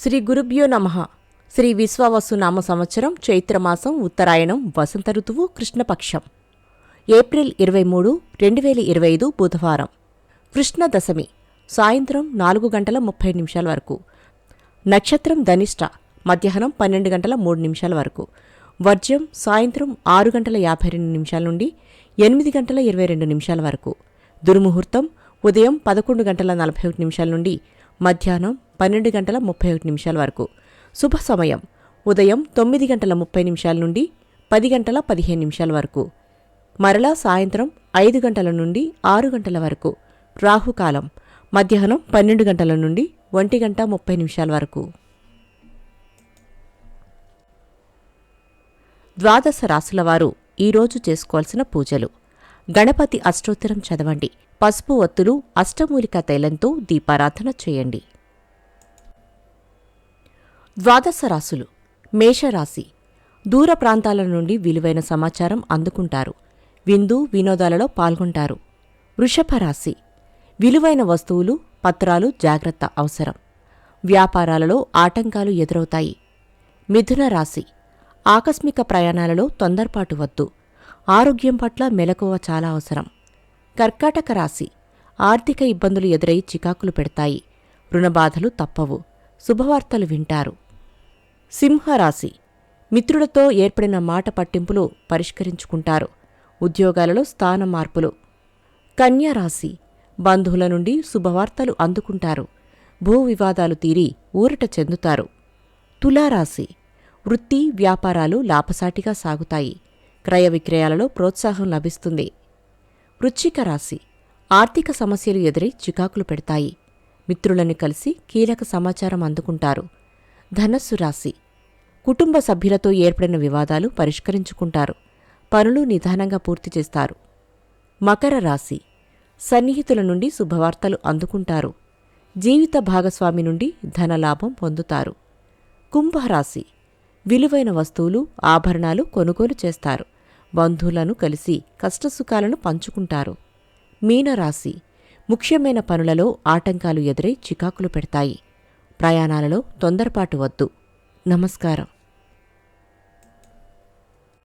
శ్రీ గురుభ్యో నమః. శ్రీ విశ్వావసు నామ సంవత్సరం చైత్రమాసం ఉత్తరాయణం వసంత ఋతువు కృష్ణపక్షం ఏప్రిల్ 23, 2025 బుధవారం. కృష్ణ దశమి సాయంత్రం 4:30 వరకు. నక్షత్రం ధనిష్ట మధ్యాహ్నం 12:03 వరకు. వర్జ్యం సాయంత్రం 6:52 నుండి 8:22 వరకు. దుర్ముహూర్తం ఉదయం 11:41 నుండి మధ్యాహ్నం 12:31 వరకు. శుభ సమయం ఉదయం 9:30 నుండి 10:15 వరకు. మరలా సాయంత్రం 5 గంటల నుండి 6 గంటల వరకు. రాహుకాలం మధ్యాహ్నం 12 గంటల నుండి 1:30 వరకు. ద్వాదశ రాశులవారు ఈరోజు చేసుకోవాల్సిన పూజలు. గణపతి అష్టోత్తరం చదవండి. పసుపు ఒత్తులు అష్టమూలికా తైలంతో దీపారాధన చేయండి. ద్వాదశ రాశులు. మేషరాశి దూర ప్రాంతాల నుండి విలువైన సమాచారం అందుకుంటారు. విందు వినోదాలలో పాల్గొంటారు. వృషభ రాశి విలువైన వస్తువులు పత్రాలు జాగ్రత్త అవసరం. వ్యాపారాలలో ఆటంకాలు ఎదురవుతాయి. మిథున రాశి ఆకస్మిక ప్రయాణాలలో తొందరపాటు వద్దు. ఆరోగ్యం పట్ల మెలకువ చాలా అవసరం. కర్కాటక రాశి ఆర్థిక ఇబ్బందులు ఎదురై చికాకులు పెడతాయి. రుణబాధలు తప్పవు. శుభవార్తలు వింటారు. సింహరాశి మిత్రులతో ఏర్పడిన మాట పట్టింపులు పరిష్కరించుకుంటారు. ఉద్యోగాలలో స్థాన మార్పులు. కన్యారాశి బంధువుల నుండి శుభవార్తలు అందుకుంటారు. భూ వివాదాలు తీరి ఊరట చెందుతారు. తులారాశి వృత్తి వ్యాపారాలు లాభసాటిగా సాగుతాయి. క్రయ విక్రయాలలో ప్రోత్సాహం లభిస్తుంది. వృశ్చిక రాశి ఆర్థిక సమస్యలు ఎదురై చికాకులు పెడతాయి. మిత్రులను కలిసి కీలక సమాచారం అందుకుంటారు. ధనస్సు రాశి కుటుంబ సభ్యులతో ఏర్పడిన వివాదాలు పరిష్కరించుకుంటారు. పనులు నిదానంగా పూర్తి చేస్తారు. మకర రాశి సన్నిహితుల నుండి శుభవార్తలు అందుకుంటారు. జీవిత భాగస్వామి నుండి ధనలాభం పొందుతారు. కుంభరాశి విలువైన వస్తువులు ఆభరణాలు కొనుగోలు చేస్తారు. బంధువులను కలిసి కష్టసుఖాలను పంచుకుంటారు. మీనరాశి ముఖ్యమైన పనులలో ఆటంకాలు ఎదురై చికాకులు పెడతాయి. ప్రయాణాలలో తొందరపాటు వద్దు. నమస్కారం.